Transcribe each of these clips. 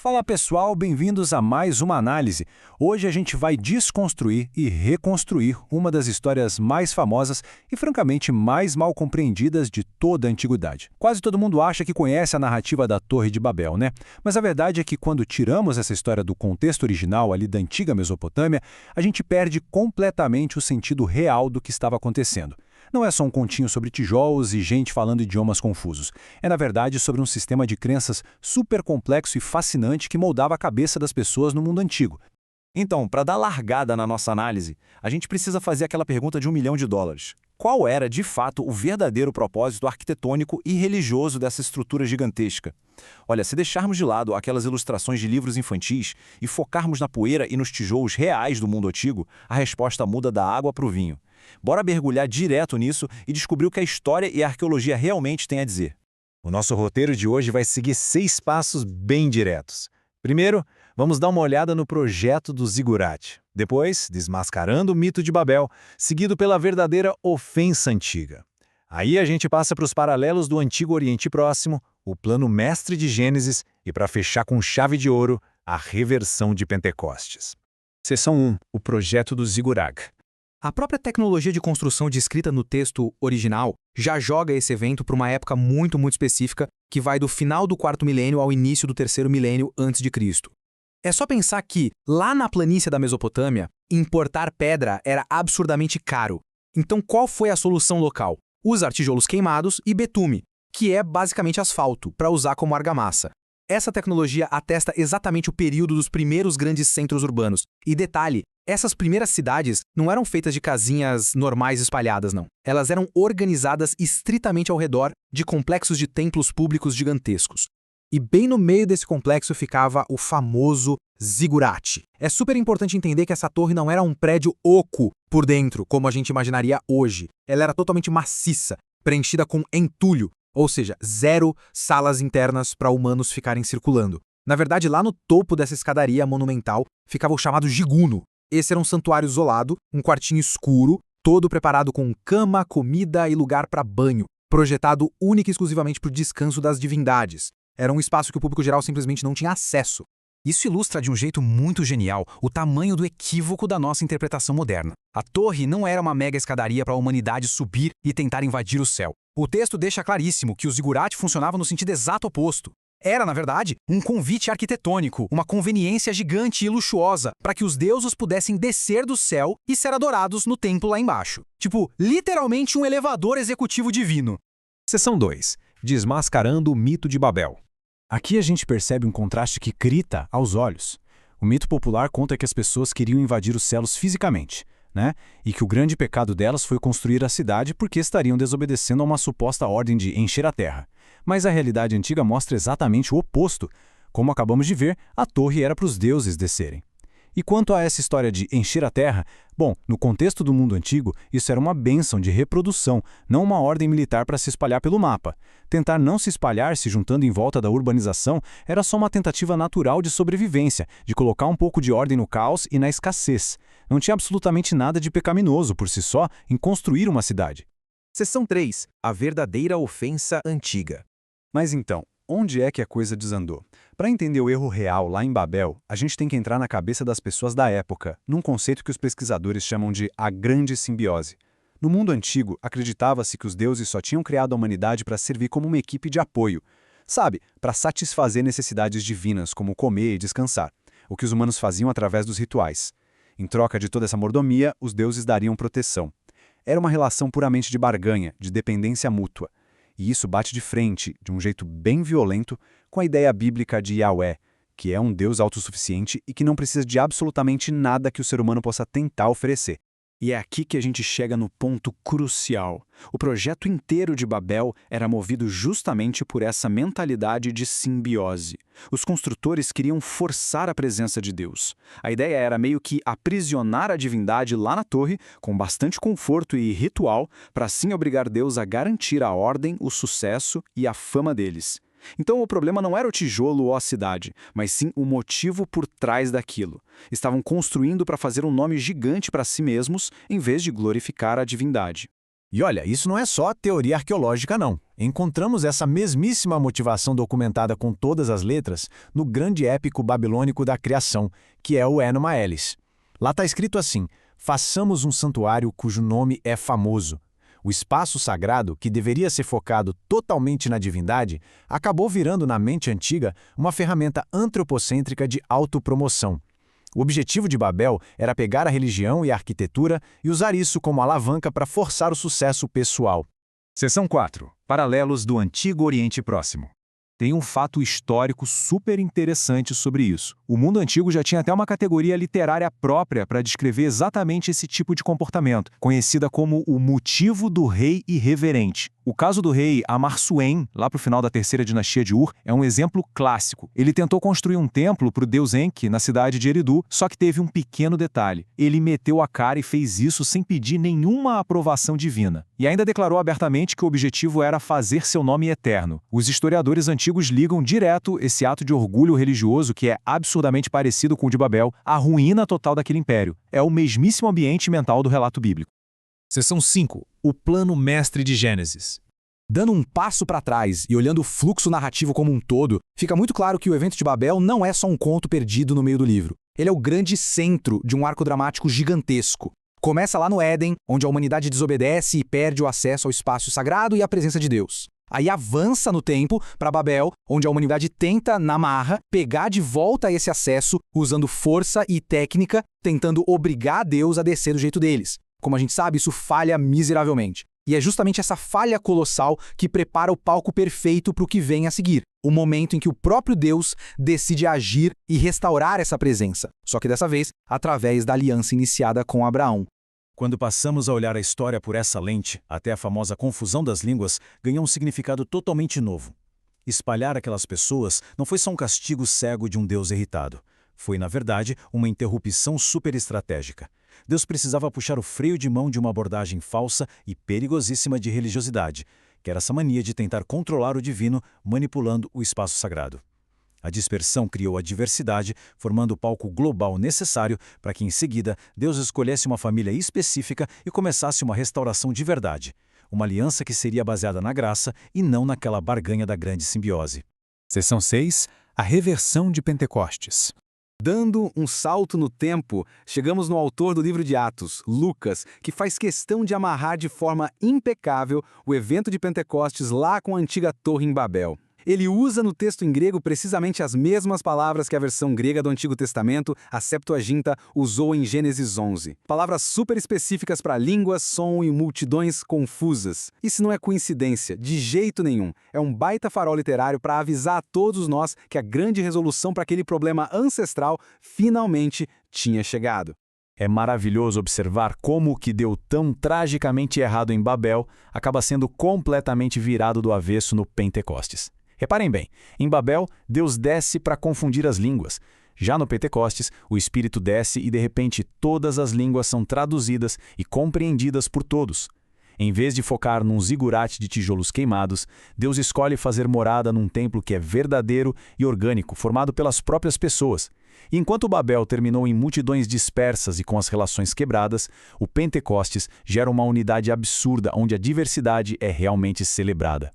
Fala pessoal, bem-vindos a mais uma análise. Hoje a gente vai desconstruir e reconstruir uma das histórias mais famosas e francamente mais mal compreendidas de toda a antiguidade. Quase todo mundo acha que conhece a narrativa da Torre de Babel, né? Mas a verdade é que quando tiramos essa história do contexto original ali da antiga Mesopotâmia, a gente perde completamente o sentido real do que estava acontecendo. Não é só um continho sobre tijolos e gente falando idiomas confusos. É, na verdade, sobre um sistema de crenças super complexo e fascinante que moldava a cabeça das pessoas no mundo antigo. Então, para dar largada na nossa análise, a gente precisa fazer aquela pergunta de $1 milhão. Qual era, de fato, o verdadeiro propósito arquitetônico e religioso dessa estrutura gigantesca? Olha, se deixarmos de lado aquelas ilustrações de livros infantis e focarmos na poeira e nos tijolos reais do mundo antigo, a resposta muda da água para o vinho. Bora mergulhar direto nisso e descobrir o que a história e a arqueologia realmente têm a dizer. O nosso roteiro de hoje vai seguir 6 passos bem diretos. Primeiro, vamos dar uma olhada no projeto do zigurate. Depois, desmascarando o mito de Babel, seguido pela verdadeira ofensa antiga. Aí a gente passa para os paralelos do Antigo Oriente Próximo, o plano mestre de Gênesis e, para fechar com chave de ouro, a reversão de Pentecostes. Seção 1. O projeto do zigurate. A própria tecnologia de construção descrita no texto original já joga esse evento para uma época muito específica que vai do final do 4º milênio ao início do 3º milênio antes de Cristo. É só pensar que, lá na planície da Mesopotâmia, importar pedra era absurdamente caro. Então qual foi a solução local? Usar tijolos queimados e betume, que é basicamente asfalto, para usar como argamassa. Essa tecnologia atesta exatamente o período dos primeiros grandes centros urbanos. E detalhe, essas primeiras cidades não eram feitas de casinhas normais espalhadas, não. Elas eram organizadas estritamente ao redor de complexos de templos públicos gigantescos. E bem no meio desse complexo ficava o famoso zigurate. É super importante entender que essa torre não era um prédio oco por dentro, como a gente imaginaria hoje. Ela era totalmente maciça, preenchida com entulho, ou seja, 0 salas internas para humanos ficarem circulando. Na verdade, lá no topo dessa escadaria monumental ficava o chamado jiguno. Esse era um santuário isolado, um quartinho escuro, todo preparado com cama, comida e lugar para banho, projetado única e exclusivamente para o descanso das divindades. Era um espaço que o público geral simplesmente não tinha acesso. Isso ilustra de um jeito muito genial o tamanho do equívoco da nossa interpretação moderna. A torre não era uma mega escadaria para a humanidade subir e tentar invadir o céu. O texto deixa claríssimo que o zigurate funcionava no sentido exato oposto. Era, na verdade, um convite arquitetônico, uma conveniência gigante e luxuosa para que os deuses pudessem descer do céu e ser adorados no templo lá embaixo. Tipo, literalmente um elevador executivo divino. Seção 2. Desmascarando o mito de Babel. Aqui a gente percebe um contraste que grita aos olhos. O mito popular conta que as pessoas queriam invadir os céus fisicamente, né? E que o grande pecado delas foi construir a cidade porque estariam desobedecendo a uma suposta ordem de encher a terra. Mas a realidade antiga mostra exatamente o oposto. Como acabamos de ver, a torre era para os deuses descerem. E quanto a essa história de encher a terra, bom, no contexto do mundo antigo, isso era uma bênção de reprodução, não uma ordem militar para se espalhar pelo mapa. Tentar não se espalhar se juntando em volta da urbanização era só uma tentativa natural de sobrevivência, de colocar um pouco de ordem no caos e na escassez. Não tinha absolutamente nada de pecaminoso por si só em construir uma cidade. Seção 3. A verdadeira ofensa antiga. Mas então, onde é que a coisa desandou? Para entender o erro real lá em Babel, a gente tem que entrar na cabeça das pessoas da época, num conceito que os pesquisadores chamam de a grande simbiose. No mundo antigo, acreditava-se que os deuses só tinham criado a humanidade para servir como uma equipe de apoio. Sabe, para satisfazer necessidades divinas, como comer e descansar, o que os humanos faziam através dos rituais. Em troca de toda essa mordomia, os deuses dariam proteção. Era uma relação puramente de barganha, de dependência mútua. E isso bate de frente, de um jeito bem violento, com a ideia bíblica de Yahweh, que é um Deus autossuficiente e que não precisa de absolutamente nada que o ser humano possa tentar oferecer. E é aqui que a gente chega no ponto crucial. O projeto inteiro de Babel era movido justamente por essa mentalidade de simbiose. Os construtores queriam forçar a presença de Deus. A ideia era meio que aprisionar a divindade lá na torre, com bastante conforto e ritual, para assim obrigar Deus a garantir a ordem, o sucesso e a fama deles. Então o problema não era o tijolo ou a cidade, mas sim o motivo por trás daquilo. Estavam construindo para fazer um nome gigante para si mesmos, em vez de glorificar a divindade. E olha, isso não é só teoria arqueológica, não. Encontramos essa mesmíssima motivação documentada com todas as letras no grande épico babilônico da criação, que é o Enuma Elis. Lá está escrito assim: façamos um santuário cujo nome é famoso. O espaço sagrado, que deveria ser focado totalmente na divindade, acabou virando na mente antiga uma ferramenta antropocêntrica de autopromoção. O objetivo de Babel era pegar a religião e a arquitetura e usar isso como alavanca para forçar o sucesso pessoal. Seção 4. Paralelos do Antigo Oriente Próximo. Tem um fato histórico super interessante sobre isso. O mundo antigo já tinha até uma categoria literária própria para descrever exatamente esse tipo de comportamento, conhecida como o motivo do rei irreverente. O caso do rei Amar-Suém, lá para o final da terceira dinastia de Ur, é um exemplo clássico. Ele tentou construir um templo para o deus Enki na cidade de Eridu, só que teve um pequeno detalhe. Ele meteu a cara e fez isso sem pedir nenhuma aprovação divina. E ainda declarou abertamente que o objetivo era fazer seu nome eterno. Os historiadores antigos ligam direto esse ato de orgulho religioso, que é absurdamente parecido com o de Babel, à ruína total daquele império. É o mesmíssimo ambiente mental do relato bíblico. Seção 5. O plano mestre de Gênesis. Dando um passo para trás e olhando o fluxo narrativo como um todo, fica muito claro que o evento de Babel não é só um conto perdido no meio do livro. Ele é o grande centro de um arco dramático gigantesco. Começa lá no Éden, onde a humanidade desobedece e perde o acesso ao espaço sagrado e à presença de Deus. Aí avança no tempo para Babel, onde a humanidade tenta, na marra, pegar de volta esse acesso usando força e técnica, tentando obrigar Deus a descer do jeito deles. Como a gente sabe, isso falha miseravelmente. E é justamente essa falha colossal que prepara o palco perfeito para o que vem a seguir. O momento em que o próprio Deus decide agir e restaurar essa presença. Só que dessa vez, através da aliança iniciada com Abraão. Quando passamos a olhar a história por essa lente, até a famosa confusão das línguas ganhou um significado totalmente novo. Espalhar aquelas pessoas não foi só um castigo cego de um Deus irritado. Foi, na verdade, uma interrupção superestratégica. Deus precisava puxar o freio de mão de uma abordagem falsa e perigosíssima de religiosidade, que era essa mania de tentar controlar o divino manipulando o espaço sagrado. A dispersão criou a diversidade, formando o palco global necessário para que, em seguida, Deus escolhesse uma família específica e começasse uma restauração de verdade. Uma aliança que seria baseada na graça e não naquela barganha da grande simbiose. Seção 6. A reversão de Pentecostes. Dando um salto no tempo, chegamos no autor do livro de Atos, Lucas, que faz questão de amarrar de forma impecável o evento de Pentecostes lá com a antiga torre em Babel. Ele usa no texto em grego precisamente as mesmas palavras que a versão grega do Antigo Testamento, a Septuaginta, usou em Gênesis 11. Palavras super específicas para línguas, som e multidões confusas. Isso não é coincidência, de jeito nenhum. É um baita farol literário para avisar a todos nós que a grande resolução para aquele problema ancestral finalmente tinha chegado. É maravilhoso observar como o que deu tão tragicamente errado em Babel acaba sendo completamente virado do avesso no Pentecostes. Reparem bem, em Babel, Deus desce para confundir as línguas. Já no Pentecostes, o Espírito desce e de repente todas as línguas são traduzidas e compreendidas por todos. Em vez de focar num zigurate de tijolos queimados, Deus escolhe fazer morada num templo que é verdadeiro e orgânico, formado pelas próprias pessoas. E enquanto Babel terminou em multidões dispersas e com as relações quebradas, o Pentecostes gera uma unidade absurda onde a diversidade é realmente celebrada.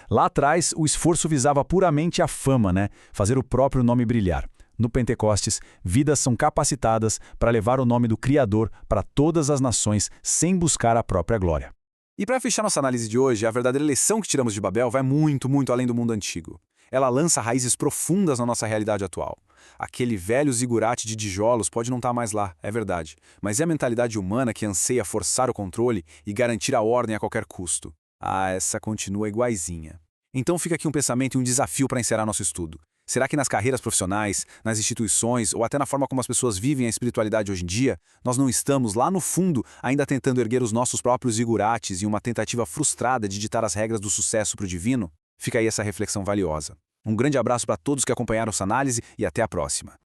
Lá atrás, o esforço visava puramente a fama, fazer o próprio nome brilhar. No Pentecostes, vidas são capacitadas para levar o nome do Criador para todas as nações sem buscar a própria glória. E para fechar nossa análise de hoje, a verdadeira lição que tiramos de Babel vai muito, muito além do mundo antigo. Ela lança raízes profundas na nossa realidade atual. Aquele velho zigurate de tijolos pode não estar mais lá, é verdade, mas é a mentalidade humana que anseia forçar o controle e garantir a ordem a qualquer custo. Ah, essa continua iguaizinha. Então fica aqui um pensamento e um desafio para encerrar nosso estudo. Será que nas carreiras profissionais, nas instituições ou até na forma como as pessoas vivem a espiritualidade hoje em dia, nós não estamos lá no fundo ainda tentando erguer os nossos próprios zigurates em uma tentativa frustrada de ditar as regras do sucesso para o divino? Fica aí essa reflexão valiosa. Um grande abraço para todos que acompanharam essa análise e até a próxima.